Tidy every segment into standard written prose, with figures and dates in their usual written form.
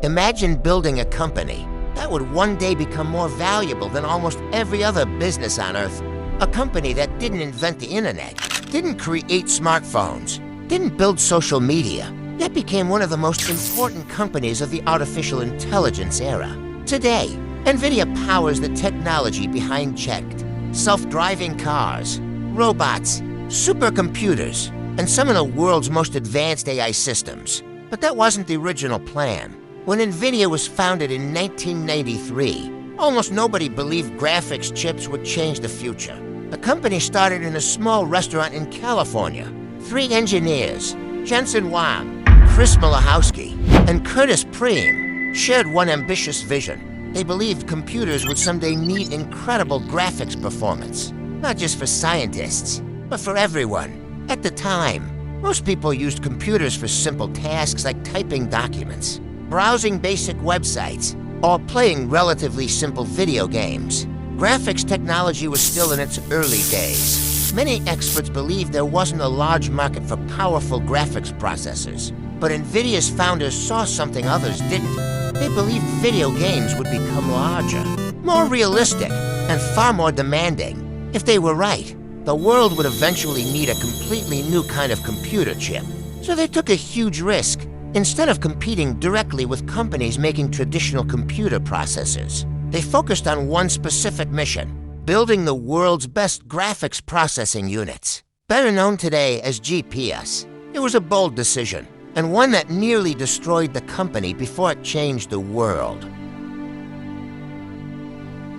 Imagine building a company that would one day become more valuable than almost every other business on Earth. A company that didn't invent the internet, didn't create smartphones, didn't build social media, yet became one of the most important companies of the artificial intelligence era. Today, NVIDIA powers the technology behind checked, self-driving cars, robots, supercomputers, and some of the world's most advanced AI systems. But that wasn't the original plan. When NVIDIA was founded in 1993, almost nobody believed graphics chips would change the future. The company started in a small restaurant in California. 3 engineers, Jensen Huang, Chris Malachowski, and Curtis Preem, shared one ambitious vision. They believed computers would someday need incredible graphics performance, not just for scientists, but for everyone. At the time, most people used computers for simple tasks like typing documents, browsing basic websites, or playing relatively simple video games. Graphics technology was still in its early days. Many experts believed there wasn't a large market for powerful graphics processors. But NVIDIA's founders saw something others didn't. They believed video games would become larger, more realistic, and far more demanding. If they were right, the world would eventually need a completely new kind of computer chip. So they took a huge risk. Instead of competing directly with companies making traditional computer processors, they focused on one specific mission: building the world's best graphics processing units, better known today as GPS. It was a bold decision, and one that nearly destroyed the company before it changed the world.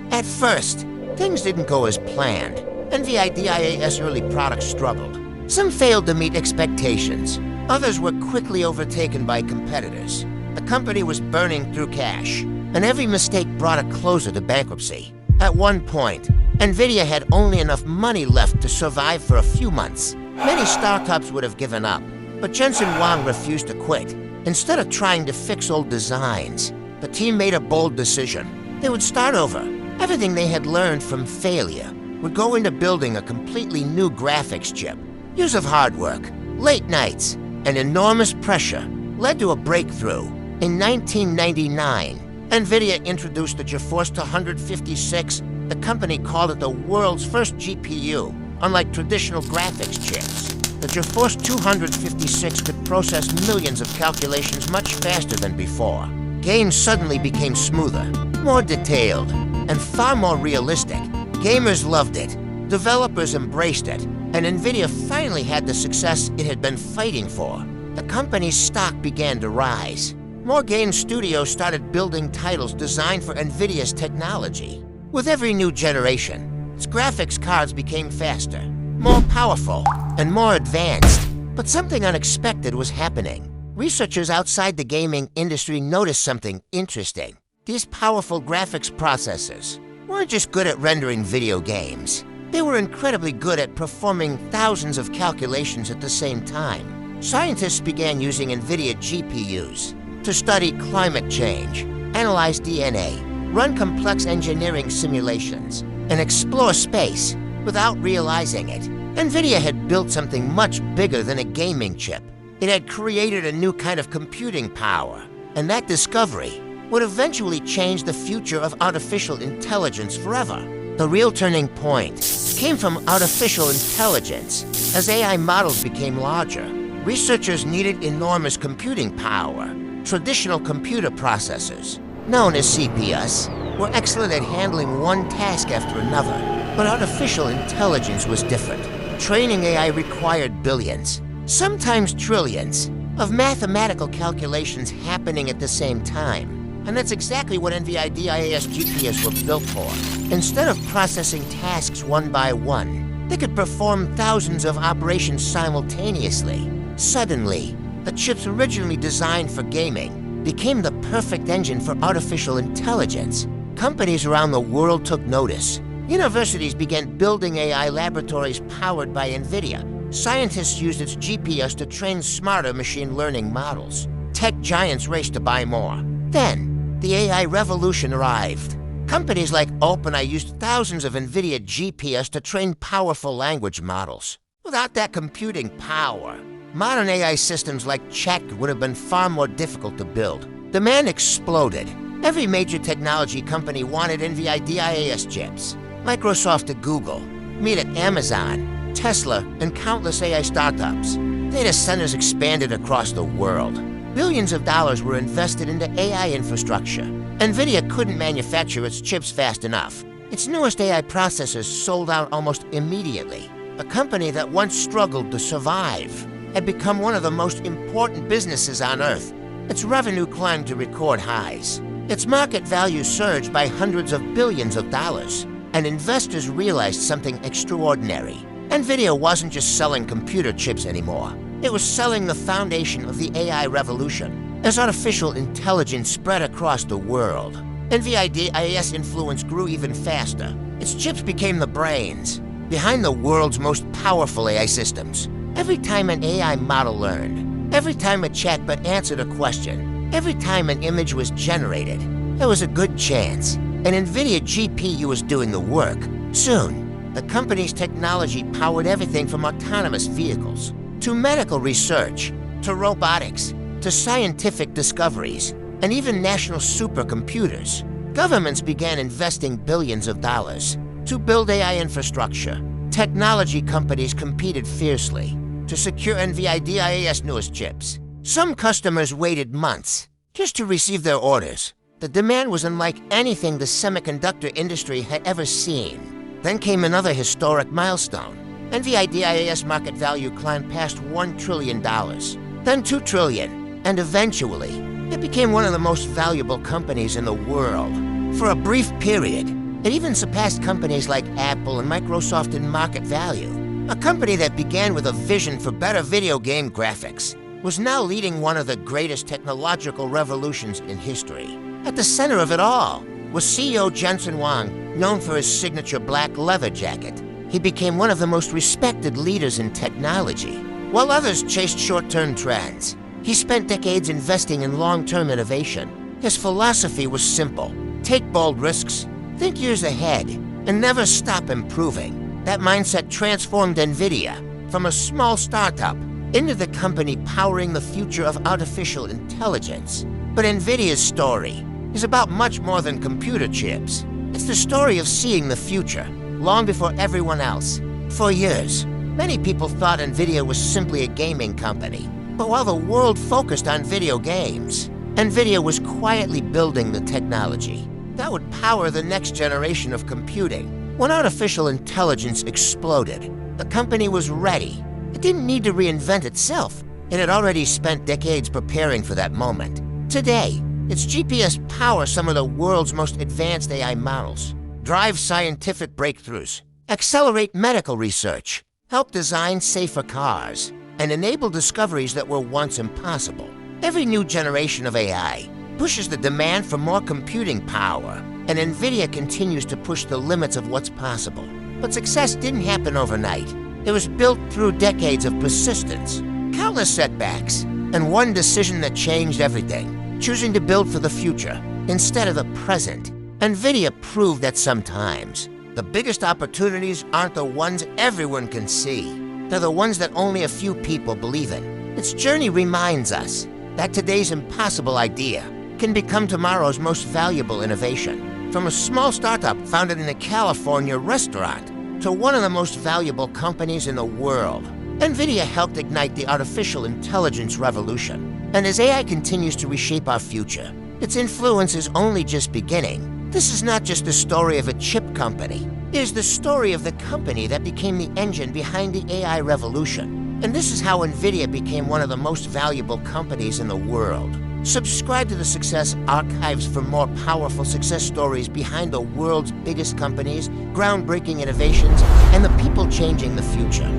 At first, things didn't go as planned. NVIDIA's early products struggled. Some failed to meet expectations. Others were quickly overtaken by competitors. The company was burning through cash, and every mistake brought it closer to bankruptcy. At one point, NVIDIA had only enough money left to survive for a few months. Many startups would have given up, but Jensen Huang refused to quit. Instead of trying to fix old designs, the team made a bold decision. They would start over. Everything they had learned from failure would go into building a completely new graphics chip. Years of hard work, late nights, and enormous pressure led to a breakthrough. In 1999, NVIDIA introduced the GeForce 256. The company called it the world's first GPU. Unlike traditional graphics chips, the GeForce 256 could process millions of calculations much faster than before. Games suddenly became smoother, more detailed, and far more realistic. Gamers loved it, developers embraced it, and NVIDIA finally had the success it had been fighting for. The company's stock began to rise. More game studios started building titles designed for NVIDIA's technology. With every new generation, its graphics cards became faster, more powerful, and more advanced. But something unexpected was happening. Researchers outside the gaming industry noticed something interesting. These powerful graphics processors weren't just good at rendering video games. They were incredibly good at performing thousands of calculations at the same time. Scientists began using NVIDIA GPUs to study climate change, analyze DNA, run complex engineering simulations, and explore space without realizing it. NVIDIA had built something much bigger than a gaming chip. It had created a new kind of computing power, and that discovery would eventually change the future of artificial intelligence forever. The real turning point came from artificial intelligence. As AI models became larger, researchers needed enormous computing power. Traditional computer processors, known as CPUs, were excellent at handling one task after another. But artificial intelligence was different. Training AI required billions, sometimes trillions, of mathematical calculations happening at the same time. And that's exactly what NVIDIA's GPUs were built for. Instead of processing tasks one by one, they could perform thousands of operations simultaneously. Suddenly, the chips originally designed for gaming became the perfect engine for artificial intelligence. Companies around the world took notice. Universities began building AI laboratories powered by NVIDIA. Scientists used its GPUs to train smarter machine learning models. Tech giants raced to buy more. Then, the AI revolution arrived. Companies like OpenAI used thousands of NVIDIA GPUs to train powerful language models. Without that computing power, modern AI systems like Chat would have been far more difficult to build. Demand exploded. Every major technology company wanted NVIDIA chips. Microsoft to Google, Meta at Amazon, Tesla, and countless AI startups. Data centers expanded across the world. Billions of dollars were invested into AI infrastructure. NVIDIA couldn't manufacture its chips fast enough. Its newest AI processors sold out almost immediately. A company that once struggled to survive had become one of the most important businesses on Earth. Its revenue climbed to record highs. Its market value surged by hundreds of billions of dollars, and investors realized something extraordinary. NVIDIA wasn't just selling computer chips anymore. It was selling the foundation of the AI revolution. As artificial intelligence spread across the world, NVIDIA's influence grew even faster. Its chips became the brains behind the world's most powerful AI systems. Every time an AI model learned, every time a chatbot answered a question, every time an image was generated, there was a good chance an NVIDIA GPU was doing the work. Soon, the company's technology powered everything from autonomous vehicles to medical research, to robotics, to scientific discoveries, and even national supercomputers. Governments began investing billions of dollars to build AI infrastructure. Technology companies competed fiercely to secure NVIDIA's newest chips. Some customers waited months just to receive their orders. The demand was unlike anything the semiconductor industry had ever seen. Then came another historic milestone. NVIDIA's market value climbed past $1 trillion, then $2 trillion, and eventually, it became one of the most valuable companies in the world. For a brief period, it even surpassed companies like Apple and Microsoft in market value. A company that began with a vision for better video game graphics was now leading one of the greatest technological revolutions in history. At the center of it all was CEO Jensen Huang, known for his signature black leather jacket. He became one of the most respected leaders in technology. While others chased short-term trends, he spent decades investing in long-term innovation. His philosophy was simple: take bold risks, think years ahead, and never stop improving. That mindset transformed NVIDIA from a small startup into the company powering the future of artificial intelligence. But NVIDIA's story is about much more than computer chips. It's the story of seeing the future, long before everyone else. For years, many people thought NVIDIA was simply a gaming company. But while the world focused on video games, NVIDIA was quietly building the technology that would power the next generation of computing. When artificial intelligence exploded, the company was ready. It didn't need to reinvent itself. It had already spent decades preparing for that moment. Today, its GPS powers some of the world's most advanced AI models, drive scientific breakthroughs, accelerate medical research, help design safer cars, and enable discoveries that were once impossible. Every new generation of AI pushes the demand for more computing power, and NVIDIA continues to push the limits of what's possible. But success didn't happen overnight. It was built through decades of persistence, countless setbacks, and one decision that changed everything: choosing to build for the future instead of the present. NVIDIA proved that sometimes the biggest opportunities aren't the ones everyone can see. They're the ones that only a few people believe in. Its journey reminds us that today's impossible idea can become tomorrow's most valuable innovation. From a small startup founded in a California restaurant to one of the most valuable companies in the world, NVIDIA helped ignite the artificial intelligence revolution. And as AI continues to reshape our future, its influence is only just beginning. This is not just the story of a chip company. It is the story of the company that became the engine behind the AI revolution. And this is how NVIDIA became one of the most valuable companies in the world. Subscribe to the Success Archives for more powerful success stories behind the world's biggest companies, groundbreaking innovations, and the people changing the future.